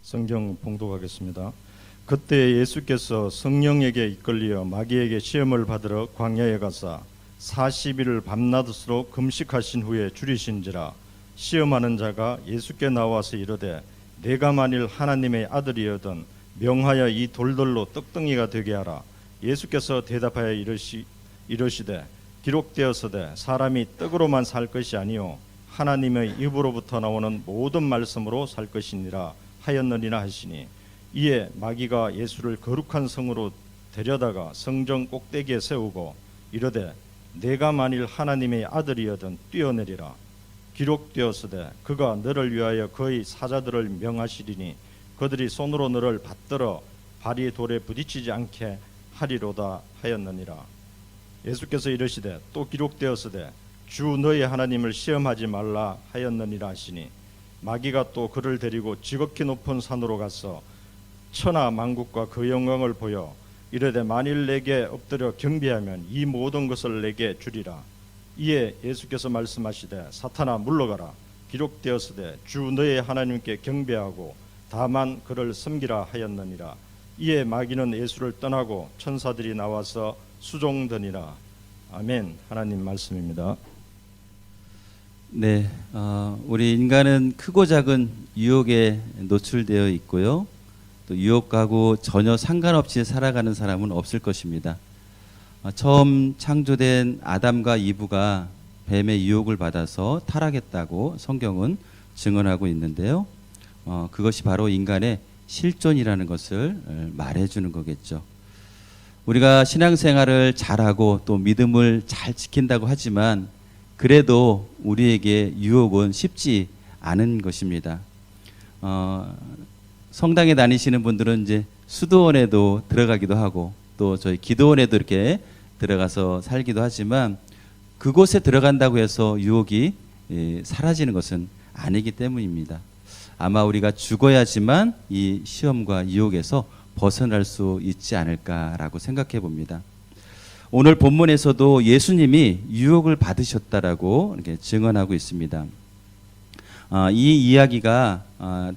성경 봉독하겠습니다. 그때 예수께서 성령에게 이끌려 마귀에게 시험을 받으러 광야에 가사 40일을 밤낮으로 금식하신 후에 줄이신지라. 시험하는 자가 예수께 나와서 이르되 내가 만일 하나님의 아들이여든 명하여 이 돌들로 떡덩이가 되게 하라. 예수께서 대답하여 이르시되 기록되었으되 사람이 떡으로만 살 것이 아니요 하나님의 입으로부터 나오는 모든 말씀으로 살 것이니라 하였느니라 하시니, 이에 마귀가 예수를 거룩한 성으로 데려다가 성전 꼭대기에 세우고 이르되 내가 만일 하나님의 아들이여든 뛰어내리라. 기록되었으되 그가 너를 위하여 그의 사자들을 명하시리니 그들이 손으로 너를 받들어 발이 돌에 부딪히지 않게 하리로다 하였느니라. 예수께서 이르시되 또 기록되었으되 주 너의 하나님을 시험하지 말라 하였느니라 하시니, 마귀가 또 그를 데리고 지극히 높은 산으로 가서 천하 만국과 그 영광을 보여 이르되 만일 내게 엎드려 경배하면 이 모든 것을 내게 주리라. 이에 예수께서 말씀하시되 사탄아 물러가라. 기록되었으되 주 너의 하나님께 경배하고 다만 그를 섬기라 하였느니라. 이에 마귀는 예수를 떠나고 천사들이 나와서 수종드니라. 아멘. 하나님 말씀입니다. 네, 우리 인간은 크고 작은 유혹에 노출되어 있고요. 또 유혹하고 전혀 상관없이 살아가는 사람은 없을 것입니다. 처음 창조된 아담과 이브가 뱀의 유혹을 받아서 타락했다고 성경은 증언하고 있는데요. 그것이 바로 인간의 실존이라는 것을 말해주는 거겠죠. 우리가 신앙생활을 잘하고 또 믿음을 잘 지킨다고 하지만 그래도 우리에게 유혹은 쉽지 않은 것입니다. 성당에 다니시는 분들은 이제 수도원에도 들어가기도 하고 또 저희 기도원에도 이렇게 들어가서 살기도 하지만 그곳에 들어간다고 해서 유혹이 사라지는 것은 아니기 때문입니다. 아마 우리가 죽어야지만 이 시험과 유혹에서 벗어날 수 있지 않을까라고 생각해 봅니다. 오늘 본문에서도 예수님이 유혹을 받으셨다라고 이렇게 증언하고 있습니다. 이 이야기가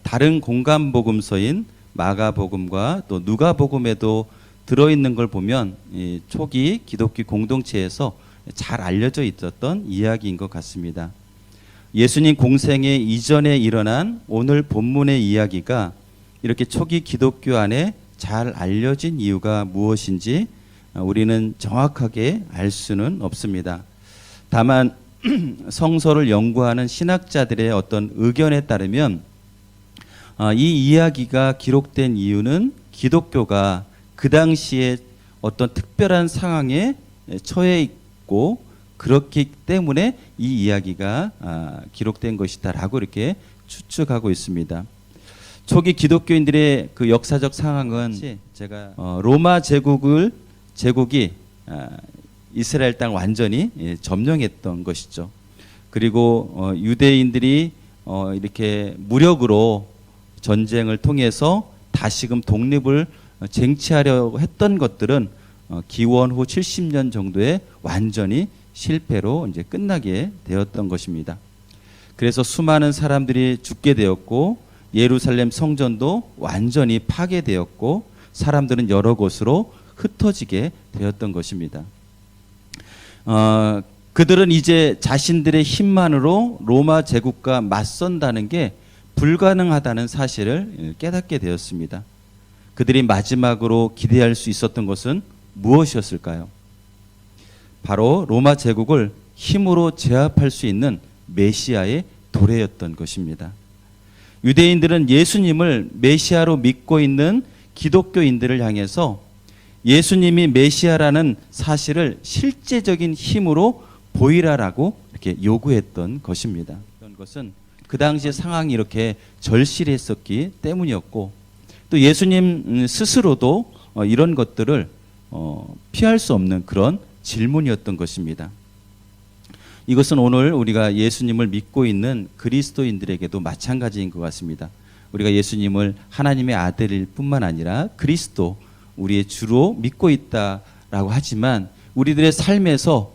다른 공간 복음서인 마가복음과 또 누가복음에도 들어있는 걸 보면 이 초기 기독교 공동체에서 잘 알려져 있었던 이야기인 것 같습니다. 예수님 공생의 이전에 일어난 오늘 본문의 이야기가 이렇게 초기 기독교 안에 잘 알려진 이유가 무엇인지 우리는 정확하게 알 수는 없습니다. 다만 성서를 연구하는 신학자들의 어떤 의견에 따르면 이 이야기가 기록된 이유는 기독교가 그 당시에 어떤 특별한 상황에 처해 있고 그렇기 때문에 이 이야기가 기록된 것이다라고 이렇게 추측하고 있습니다. 초기 기독교인들의 그 역사적 상황은 제가 로마 제국이 이스라엘 땅 완전히 점령했던 것이죠. 그리고 유대인들이 이렇게 무력으로 전쟁을 통해서 다시금 독립을 쟁취하려고 했던 것들은 기원 후 70년 정도에 완전히 실패로 이제 끝나게 되었던 것입니다. 그래서 수많은 사람들이 죽게 되었고 예루살렘 성전도 완전히 파괴되었고 사람들은 여러 곳으로 흩어지게 되었던 것입니다. 그들은 이제 자신들의 힘만으로 로마 제국과 맞선다는 게 불가능하다는 사실을 깨닫게 되었습니다. 그들이 마지막으로 기대할 수 있었던 것은 무엇이었을까요? 바로 로마 제국을 힘으로 제압할 수 있는 메시아의 도래였던 것입니다. 유대인들은 예수님을 메시아로 믿고 있는 기독교인들을 향해서 예수님이 메시아라는 사실을 실제적인 힘으로 보이라라고 이렇게 요구했던 것입니다. 그런 것은 그 당시의 상황이 이렇게 절실했었기 때문이었고 또 예수님 스스로도 이런 것들을 피할 수 없는 그런 질문이었던 것입니다. 이것은 오늘 우리가 예수님을 믿고 있는 그리스도인들에게도 마찬가지인 것 같습니다. 우리가 예수님을 하나님의 아들일 뿐만 아니라 그리스도 우리의 주로 믿고 있다라고 하지만 우리들의 삶에서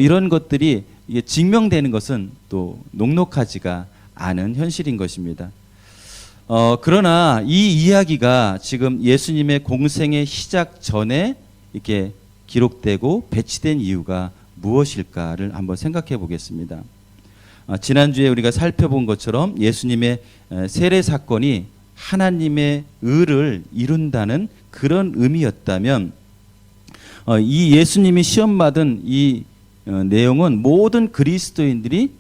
이런 것들이 증명되는 것은 또 녹록하지가 않은 현실인 것입니다. 그러나 이 이야기가 지금 예수님의 공생의 시작 전에 이렇게 기록되고 배치된 이유가 무엇일까를 한번 생각해 보겠습니다. 지난주에 우리가 살펴본 것처럼 예수님의 세례 사건이 하나님의 의를 이룬다는 그런 의미였다면 이 예수님이 시험 받은 이 내용은 모든 그리스도인들이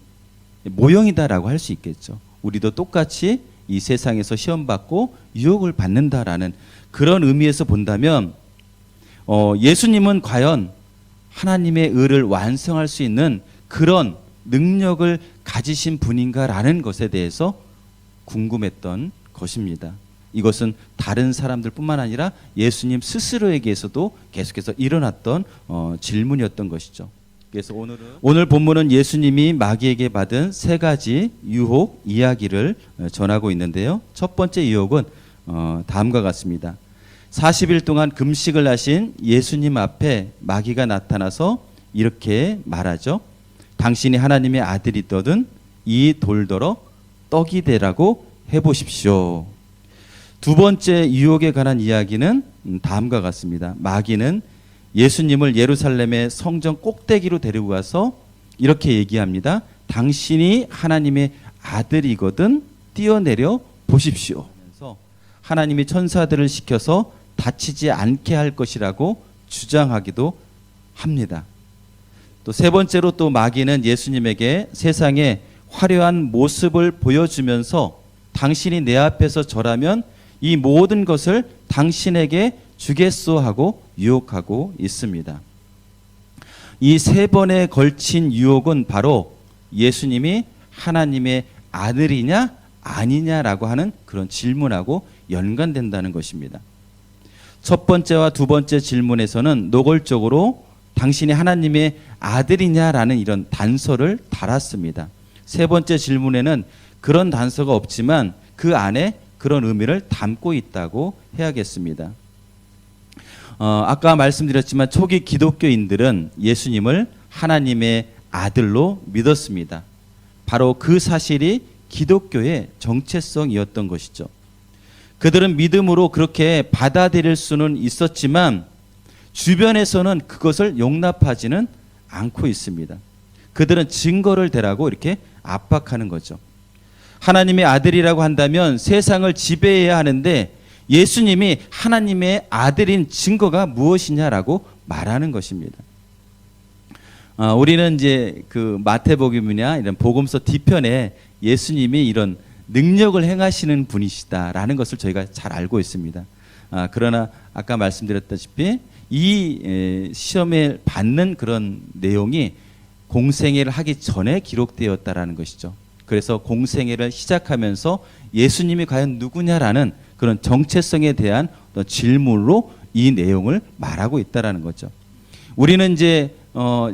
모형이다라고 할 수 있겠죠. 우리도 똑같이 이 세상에서 시험 받고 유혹을 받는다라는 그런 의미에서 본다면 예수님은 과연 하나님의 의를 완성할 수 있는 그런 능력을 가지신 분인가라는 것에 대해서 궁금했던 것입니다. 이것은 다른 사람들뿐만 아니라 예수님 스스로에게서도 계속해서 일어났던 질문이었던 것이죠. 그래서 오늘 본문은 예수님이 마귀에게 받은 세 가지 유혹 이야기를 전하고 있는데요. 첫 번째 유혹은 다음과 같습니다. 40일 동안 금식을 하신 예수님 앞에 마귀가 나타나서 이렇게 말하죠. 당신이 하나님의 아들이거든 이 돌더러 떡이 되라고 해보십시오. 두 번째 유혹에 관한 이야기는 다음과 같습니다. 마귀는 예수님을 예루살렘의 성전 꼭대기로 데리고 가서 이렇게 얘기합니다. 당신이 하나님의 아들이거든 뛰어내려 보십시오. 그래서 하나님이 천사들을 시켜서 다치지 않게 할 것이라고 주장하기도 합니다. 또 세 번째로 또 마귀는 예수님에게 세상의 화려한 모습을 보여주면서 당신이 내 앞에서 절하면 이 모든 것을 당신에게 주겠소 하고 유혹하고 있습니다. 이 세 번에 걸친 유혹은 바로 예수님이 하나님의 아들이냐 아니냐라고 하는 그런 질문하고 연관된다는 것입니다. 첫 번째와 두 번째 질문에서는 노골적으로 당신이 하나님의 아들이냐라는 이런 단서를 달았습니다. 세 번째 질문에는 그런 단서가 없지만 그 안에 그런 의미를 담고 있다고 해야겠습니다. 아까 말씀드렸지만 초기 기독교인들은 예수님을 하나님의 아들로 믿었습니다. 바로 그 사실이 기독교의 정체성이었던 것이죠. 그들은 믿음으로 그렇게 받아들일 수는 있었지만 주변에서는 그것을 용납하지는 않고 있습니다. 그들은 증거를 대라고 이렇게 압박하는 거죠. 하나님의 아들이라고 한다면 세상을 지배해야 하는데 예수님이 하나님의 아들인 증거가 무엇이냐라고 말하는 것입니다. 우리는 이제 그 마태복음이나 이런 복음서 뒤편에 예수님이 이런 능력을 행하시는 분이시다라는 것을 저희가 잘 알고 있습니다. 그러나 아까 말씀드렸다시피 이 시험에 받는 그런 내용이 공생애를 하기 전에 기록되었다라는 것이죠. 그래서 공생애를 시작하면서 예수님이 과연 누구냐라는 그런 정체성에 대한 질문으로 이 내용을 말하고 있다라는 거죠. 우리는 이제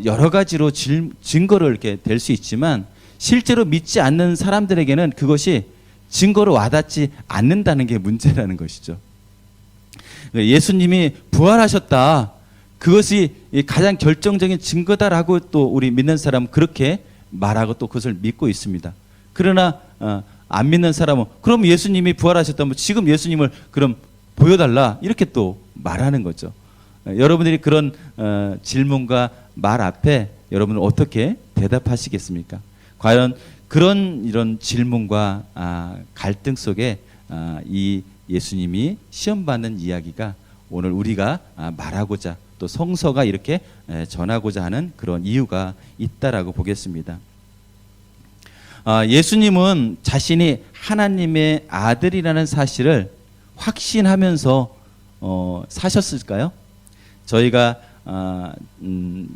여러 가지로 증거를 이렇게 될 수 있지만 실제로 믿지 않는 사람들에게는 그것이 증거로 와닿지 않는다는 게 문제라는 것이죠. 예수님이 부활하셨다. 그것이 가장 결정적인 증거다라고 또 우리 믿는 사람은 그렇게 말하고 또 그것을 믿고 있습니다. 그러나 안 믿는 사람은 그럼 예수님이 부활하셨다면 지금 예수님을 그럼 보여달라 이렇게 또 말하는 거죠. 여러분들이 그런 질문과 말 앞에 여러분은 어떻게 대답하시겠습니까? 과연 그런 이런 질문과 갈등 속에 이 예수님이 시험받는 이야기가 오늘 우리가 말하고자 또 성서가 이렇게 전하고자 하는 그런 이유가 있다라고 보겠습니다. 예수님은 자신이 하나님의 아들이라는 사실을 확신하면서 사셨을까요? 저희가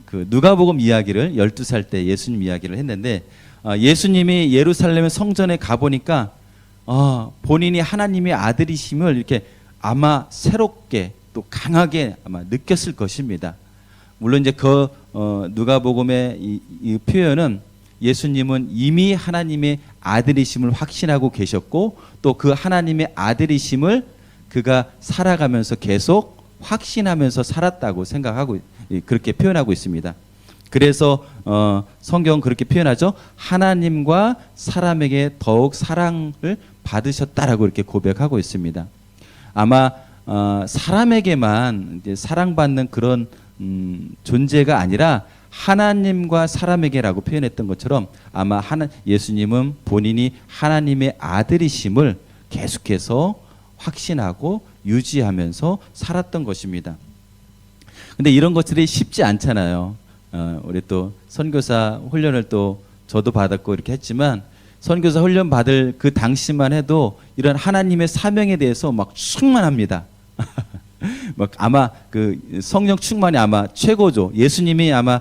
그 누가복음 이야기를 12살 때 예수님 이야기를 했는데 예수님이 예루살렘 성전에 가보니까 본인이 하나님의 아들이심을 이렇게 아마 새롭게 또 강하게 아마 느꼈을 것입니다. 물론 이제 그 누가복음의 이 표현은 예수님은 이미 하나님의 아들이심을 확신하고 계셨고 또 그 하나님의 아들이심을 그가 살아가면서 계속 확신하면서 살았다고 생각하고 그렇게 표현하고 있습니다. 그래서 성경은 그렇게 표현하죠. 하나님과 사람에게 더욱 사랑을 받으셨다라고 이렇게 고백하고 있습니다. 아마 사람에게만 이제 사랑받는 그런 존재가 아니라 하나님과 사람에게라고 표현했던 것처럼 아마 예수님은 본인이 하나님의 아들이심을 계속해서 확신하고 유지하면서 살았던 것입니다. 근데 이런 것들이 쉽지 않잖아요. 우리 또 선교사 훈련을 또 저도 받았고 이렇게 했지만 선교사 훈련 받을 그 당시만 해도 이런 하나님의 사명에 대해서 막 충만합니다. 막 아마 그 성령 충만이 아마 최고죠. 예수님이 아마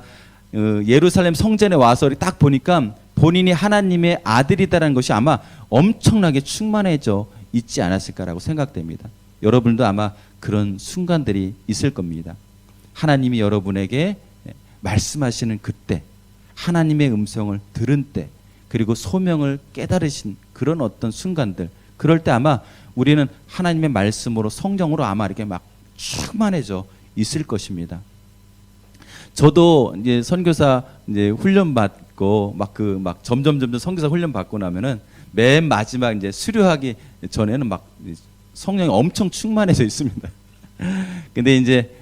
예루살렘 성전에 와서 딱 보니까 본인이 하나님의 아들이다라는 것이 아마 엄청나게 충만해져 있지 않았을까라고 생각됩니다. 여러분도 아마 그런 순간들이 있을 겁니다. 하나님이 여러분에게 말씀하시는 그때, 하나님의 음성을 들은 때, 그리고 소명을 깨달으신 그런 어떤 순간들, 그럴 때 아마 우리는 하나님의 말씀으로 성령으로 아마 이렇게 막 충만해져 있을 것입니다. 저도 이제 선교사 이제 훈련 받고 막 점점 선교사 훈련 받고 나면은 맨 마지막 이제 수료하기 전에는 막 성령이 엄청 충만해져 있습니다. 근데 이제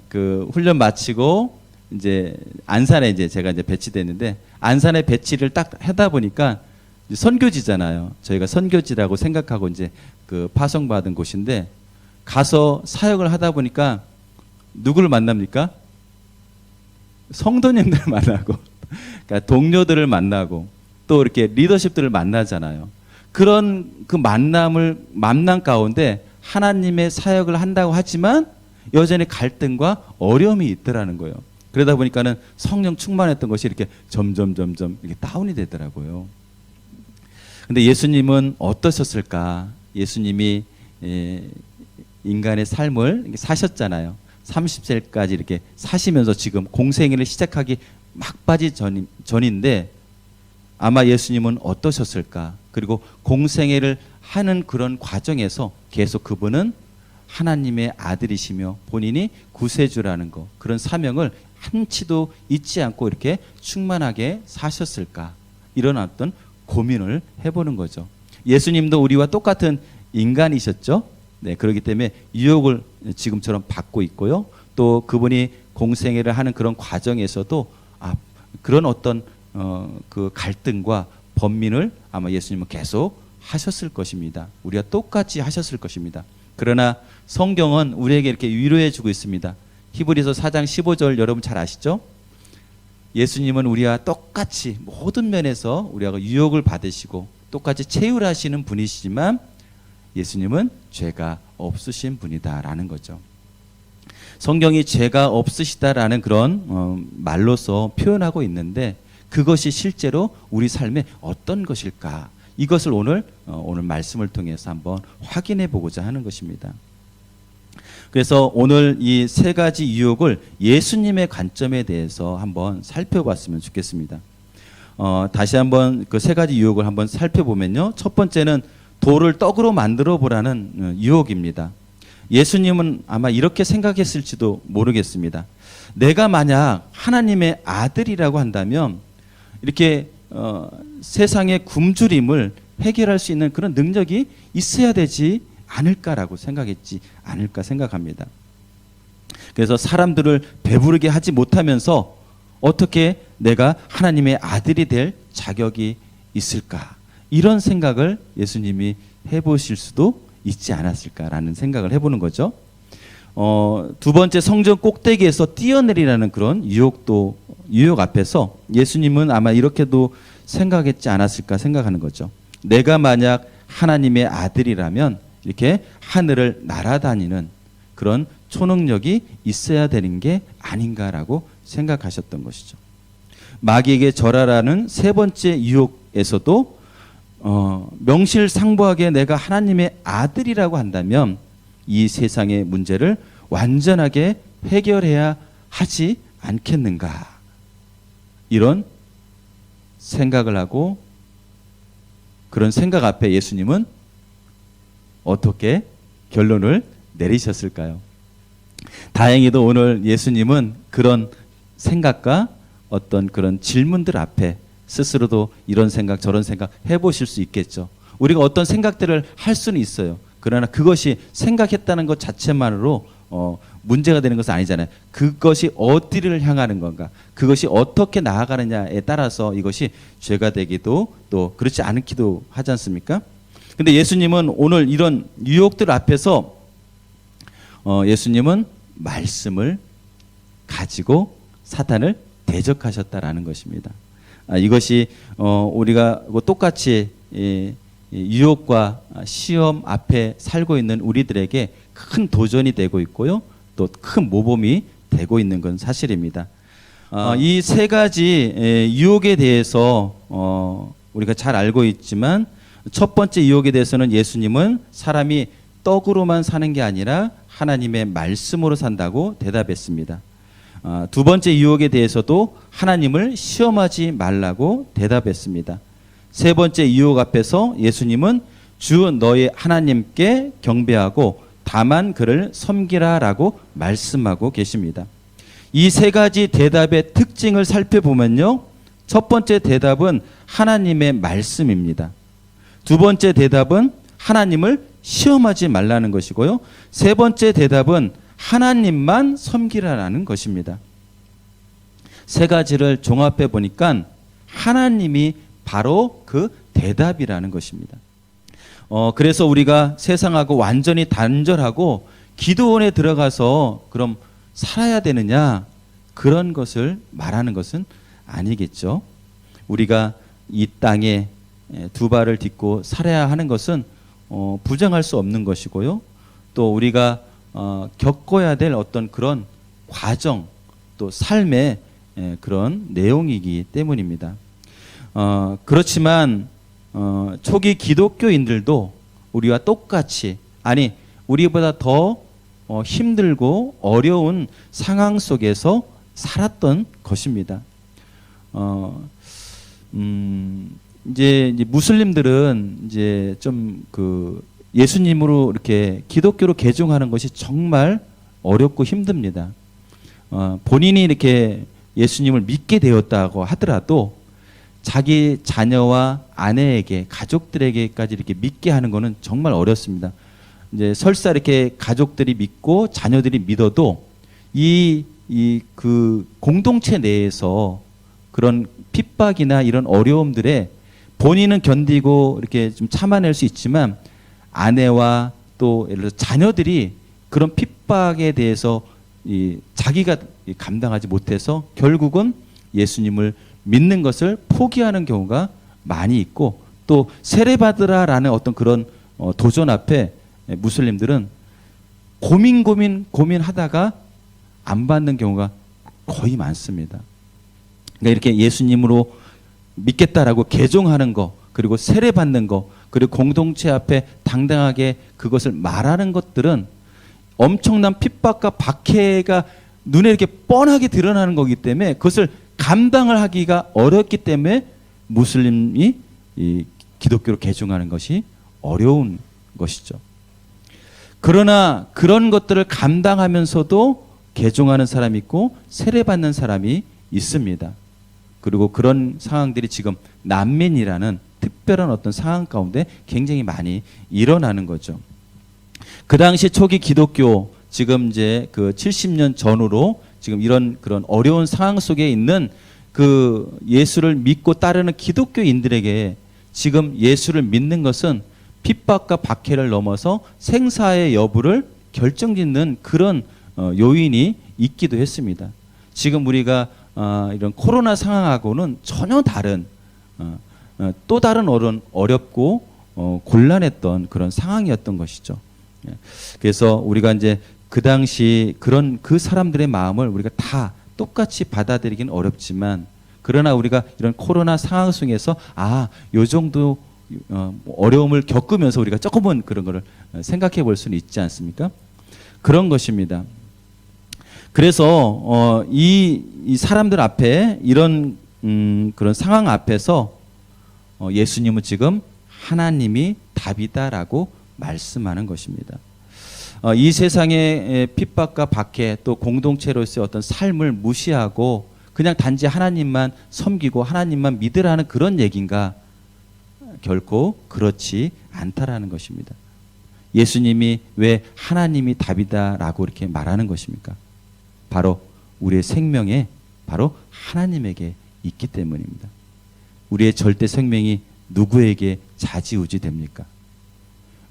그 훈련 마치고 이제 안산에 이제 제가 이제 배치됐는데 안산에 배치를 딱 하다 보니까 이제 선교지잖아요. 저희가 선교지라고 생각하고 이제 그 파송받은 곳인데 가서 사역을 하다 보니까 누구를 만납니까? 성도님들을 만나고 그러니까 동료들을 만나고 또 이렇게 리더십들을 만나잖아요. 그런 그 만남 가운데 하나님의 사역을 한다고 하지만 여전히 갈등과 어려움이 있더라는 거예요. 그러다 보니까는 성령 충만했던 것이 이렇게 점점 이렇게 다운이 되더라고요. 근데 예수님은 어떠셨을까? 예수님이 인간의 삶을 사셨잖아요. 30세까지 이렇게 사시면서 지금 공생애를 시작하기 막바지 전인데 아마 예수님은 어떠셨을까? 그리고 공생애를 하는 그런 과정에서 계속 그분은 하나님의 아들이시며 본인이 구세주라는 거, 그런 사명을 한치도 잊지 않고 이렇게 충만하게 사셨을까? 이런 어떤 고민을 해보는 거죠. 예수님도 우리와 똑같은 인간이셨죠. 네, 그렇기 때문에 유혹을 지금처럼 받고 있고요. 또 그분이 공생애를 하는 그런 과정에서도 그런 어떤 그 갈등과 번민을 아마 예수님은 계속 하셨을 것입니다. 우리가 똑같이 하셨을 것입니다. 그러나 성경은 우리에게 이렇게 위로해 주고 있습니다. 히브리서 4장 15절 여러분 잘 아시죠? 예수님은 우리와 똑같이 모든 면에서 우리가 유혹을 받으시고 똑같이 체휼하시는 분이시지만 예수님은 죄가 없으신 분이다라는 거죠. 성경이 죄가 없으시다라는 그런 말로서 표현하고 있는데 그것이 실제로 우리 삶에 어떤 것일까? 이것을 오늘 말씀을 통해서 한번 확인해 보고자 하는 것입니다. 그래서 오늘 이 세 가지 유혹을 예수님의 관점에 대해서 한번 살펴봤으면 좋겠습니다. 다시 한번 그 세 가지 유혹을 한번 살펴보면요. 첫 번째는 돌을 떡으로 만들어 보라는 유혹입니다. 예수님은 아마 이렇게 생각했을지도 모르겠습니다. 내가 만약 하나님의 아들이라고 한다면 이렇게 세상의 굶주림을 해결할 수 있는 그런 능력이 있어야 되지 않을까라고 생각했지 않을까 생각합니다. 그래서 사람들을 배부르게 하지 못하면서 어떻게 내가 하나님의 아들이 될 자격이 있을까? 이런 생각을 예수님이 해보실 수도 있지 않았을까라는 생각을 해보는 거죠. 두 번째, 성전 꼭대기에서 뛰어내리라는 그런 유혹 앞에서 예수님은 아마 이렇게도 생각했지 않았을까 생각하는 거죠. 내가 만약 하나님의 아들이라면 이렇게 하늘을 날아다니는 그런 초능력이 있어야 되는 게 아닌가라고 생각하셨던 것이죠. 마귀에게 절하라는 세 번째 유혹에서도 명실상부하게 내가 하나님의 아들이라고 한다면 이 세상의 문제를 완전하게 해결해야 하지 않겠는가, 이런 생각을 하고 그런 생각 앞에 예수님은 어떻게 결론을 내리셨을까요? 다행히도 오늘 예수님은 그런 생각과 어떤 그런 질문들 앞에 스스로도 이런 생각 저런 생각 해보실 수 있겠죠. 우리가 어떤 생각들을 할 수는 있어요. 그러나 그것이 생각했다는 것 자체만으로 문제가 되는 것은 아니잖아요. 그것이 어디를 향하는 건가, 그것이 어떻게 나아가느냐에 따라서 이것이 죄가 되기도 또 그렇지 않기도 하지 않습니까? 근데 예수님은 오늘 이런 유혹들 앞에서 예수님은 말씀을 가지고 사탄을 대적하셨다라는 것입니다. 이것이 우리가 똑같이 유혹과 시험 앞에 살고 있는 우리들에게 큰 도전이 되고 있고요, 또 큰 모범이 되고 있는 건 사실입니다. 이 세 가지 유혹에 대해서 우리가 잘 알고 있지만, 첫 번째 유혹에 대해서는 예수님은 사람이 떡으로만 사는 게 아니라 하나님의 말씀으로 산다고 대답했습니다. 두 번째 유혹에 대해서도 하나님을 시험하지 말라고 대답했습니다. 세 번째 유혹 앞에서 예수님은 주 너의 하나님께 경배하고 다만 그를 섬기라라고 말씀하고 계십니다. 이 세 가지 대답의 특징을 살펴보면요, 첫 번째 대답은 하나님의 말씀입니다. 두 번째 대답은 하나님을 시험하지 말라는 것이고요, 세 번째 대답은 하나님만 섬기라라는 것입니다. 세 가지를 종합해 보니까 하나님이 바로 그 대답이라는 것입니다. 그래서 우리가 세상하고 완전히 단절하고 기도원에 들어가서 그럼 살아야 되느냐, 그런 것을 말하는 것은 아니겠죠. 우리가 이 땅에 두 발을 딛고 살아야 하는 것은 부정할 수 없는 것이고요, 또 우리가 겪어야 될 어떤 그런 과정, 또 삶의 그런 내용이기 때문입니다. 그렇지만 초기 기독교인들도 우리와 똑같이, 아니 우리보다 더 힘들고 어려운 상황 속에서 살았던 것입니다. 이제 무슬림들은 이제 좀 예수님으로 이렇게 기독교로 개종하는 것이 정말 어렵고 힘듭니다. 본인이 이렇게 예수님을 믿게 되었다고 하더라도 자기 자녀와 아내에게, 가족들에게까지 이렇게 믿게 하는 것은 정말 어렵습니다. 이제 설사 이렇게 가족들이 믿고 자녀들이 믿어도 그 공동체 내에서 그런 핍박이나 이런 어려움들에 본인은 견디고 이렇게 좀 참아낼 수 있지만, 아내와 또 예를 들어 자녀들이 그런 핍박에 대해서 자기가 감당하지 못해서 결국은 예수님을 믿는 것을 포기하는 경우가 많이 있고, 또 세례받으라라는 어떤 그런 도전 앞에 무슬림들은 고민하다가 안 받는 경우가 거의 많습니다. 그러니까 이렇게 예수님으로 믿겠다라고 개종하는 거, 그리고 세례받는 거, 그리고 공동체 앞에 당당하게 그것을 말하는 것들은 엄청난 핍박과 박해가 눈에 이렇게 뻔하게 드러나는 거기 때문에 그것을 감당을 하기가 어렵기 때문에 무슬림이 이 기독교로 개종하는 것이 어려운 것이죠. 그러나 그런 것들을 감당하면서도 개종하는 사람이 있고 세례받는 사람이 있습니다. 그리고 그런 상황들이 지금 난민이라는 특별한 어떤 상황 가운데 굉장히 많이 일어나는 거죠. 그 당시 초기 기독교, 지금 이제 그 70년 전후로 지금 이런 그런 어려운 상황 속에 있는 그 예수를 믿고 따르는 기독교인들에게 지금 예수를 믿는 것은 핍박과 박해를 넘어서 생사의 여부를 결정짓는 그런 요인이 있기도 했습니다. 지금 우리가 이런 코로나 상황하고는 전혀 다른 또 다른 어렵고 곤란했던 그런 상황이었던 것이죠. 그래서 우리가 이제 그 당시 그 사람들의 마음을 우리가 다 똑같이 받아들이긴 어렵지만, 그러나 우리가 이런 코로나 상황 속에서 요 정도 어려움을 겪으면서 우리가 조금은 그런 거를 생각해 볼 수는 있지 않습니까? 그런 것입니다. 그래서 이 사람들 앞에 이런 그런 상황 앞에서 예수님은 지금 하나님이 답이다라고 말씀하는 것입니다. 이 세상의 핍박과 박해, 또 공동체로서의 어떤 삶을 무시하고 그냥 단지 하나님만 섬기고 하나님만 믿으라는 그런 얘기인가? 결코 그렇지 않다라는 것입니다. 예수님이 왜 하나님이 답이다라고 이렇게 말하는 것입니까? 바로 우리의 생명에 바로 하나님에게 있기 때문입니다. 우리의 절대 생명이 누구에게 좌지우지 됩니까?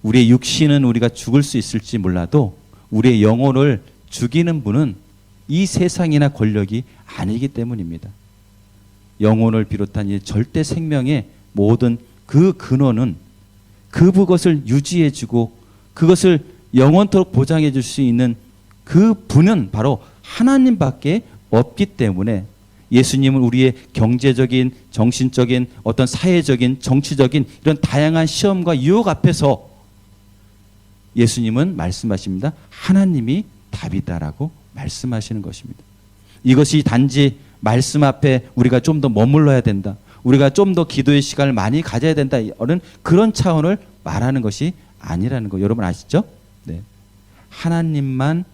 우리의 육신은 우리가 죽을 수 있을지 몰라도 우리의 영혼을 죽이는 분은 이 세상이나 권력이 아니기 때문입니다. 영혼을 비롯한 이 절대 생명의 모든 그 근원은 그것을 유지해주고 그것을 영원토록 보장해 줄 수 있는 그 분은 바로 하나님밖에 없기 때문에 예수님은 우리의 경제적인, 정신적인, 어떤 사회적인, 정치적인 이런 다양한 시험과 유혹 앞에서 예수님은 말씀하십니다. 하나님이 답이다라고 말씀하시는 것입니다. 이것이 단지 말씀 앞에 우리가 좀 더 머물러야 된다. 우리가 좀 더 기도의 시간을 많이 가져야 된다. 이런 그런 차원을 말하는 것이 아니라는 거 여러분 아시죠? 네. 하나님만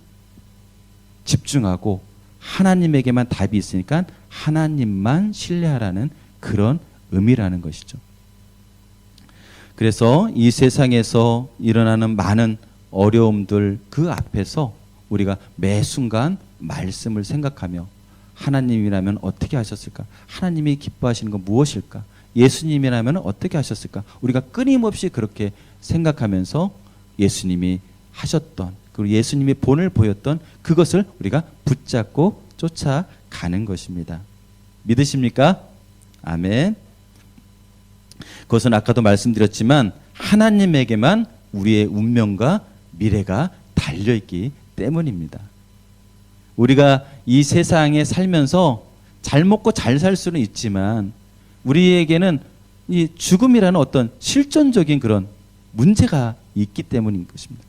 집중하고 하나님에게만 답이 있으니까 하나님만 신뢰하라는 그런 의미라는 것이죠. 그래서 이 세상에서 일어나는 많은 어려움들 그 앞에서 우리가 매 순간 말씀을 생각하며 하나님이라면 어떻게 하셨을까? 하나님이 기뻐하시는 건 무엇일까? 예수님이라면 어떻게 하셨을까? 우리가 끊임없이 그렇게 생각하면서 예수님이 하셨던 그리고 예수님의 본을 보였던 그것을 우리가 붙잡고 쫓아가는 것입니다. 믿으십니까? 아멘. 그것은 아까도 말씀드렸지만 하나님에게만 우리의 운명과 미래가 달려있기 때문입니다. 우리가 이 세상에 살면서 잘 먹고 잘 살 수는 있지만 우리에게는 이 죽음이라는 어떤 실존적인 그런 문제가 있기 때문인 것입니다.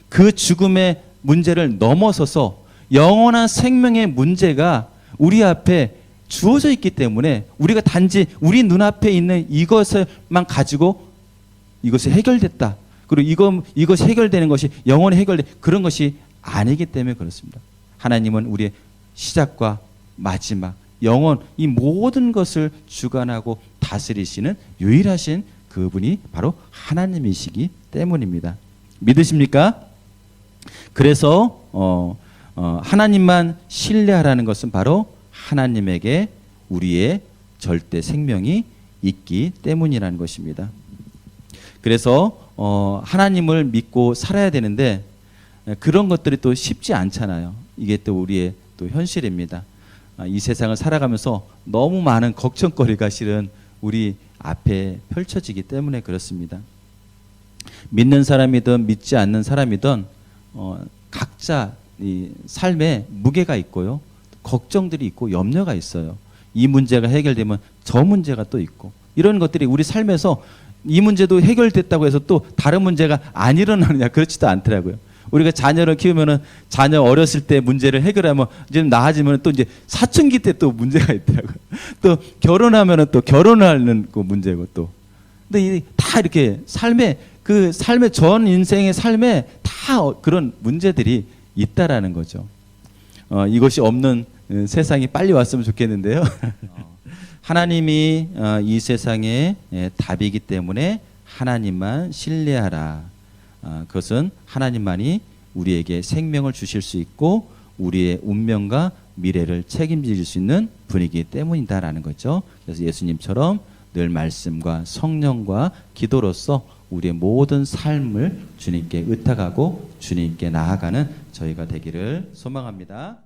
그 죽음의 문제를 넘어서서 영원한 생명의 문제가 우리 앞에 주어져 있기 때문에 우리가 단지 우리 눈앞에 있는 이것을만 가지고 이것이 해결됐다. 그리고 이것이 해결되는 것이 영원히 해결된 그런 것이 아니기 때문에 그렇습니다. 하나님은 우리의 시작과 마지막, 영원 이 모든 것을 주관하고 다스리시는 유일하신 그분이 바로 하나님이시기 때문입니다. 믿으십니까? 그래서 하나님만 신뢰하라는 것은 바로 하나님에게 우리의 절대 생명이 있기 때문이라는 것입니다. 그래서 하나님을 믿고 살아야 되는데 그런 것들이 또 쉽지 않잖아요. 이게 또 우리의 또 현실입니다. 이 세상을 살아가면서 너무 많은 걱정거리가 실은 우리 앞에 펼쳐지기 때문에 그렇습니다. 믿는 사람이든 믿지 않는 사람이든 각자 이 삶에 무게가 있고요. 걱정들이 있고 염려가 있어요. 이 문제가 해결되면 저 문제가 또 있고 이런 것들이 우리 삶에서 이 문제도 해결됐다고 해서 또 다른 문제가 안 일어나느냐 그렇지도 않더라고요. 우리가 자녀를 키우면은 자녀 어렸을 때 문제를 해결하면 이제 나아지면 또 이제 사춘기 때 또 문제가 있더라고요. 또 결혼하면은 또 결혼하는 그 문제고 또. 근데 다 이렇게 삶의 전 인생의 삶에 다 그런 문제들이 있다라는 거죠. 이것이 없는 세상이 빨리 왔으면 좋겠는데요. 하나님이 이 세상의 답이기 때문에 하나님만 신뢰하라. 그것은 하나님만이 우리에게 생명을 주실 수 있고 우리의 운명과 미래를 책임질 수 있는 분이기 때문이다라는 거죠. 그래서 예수님처럼 늘 말씀과 성령과 기도로서 우리의 모든 삶을 주님께 의탁하고 주님께 나아가는 저희가 되기를 소망합니다.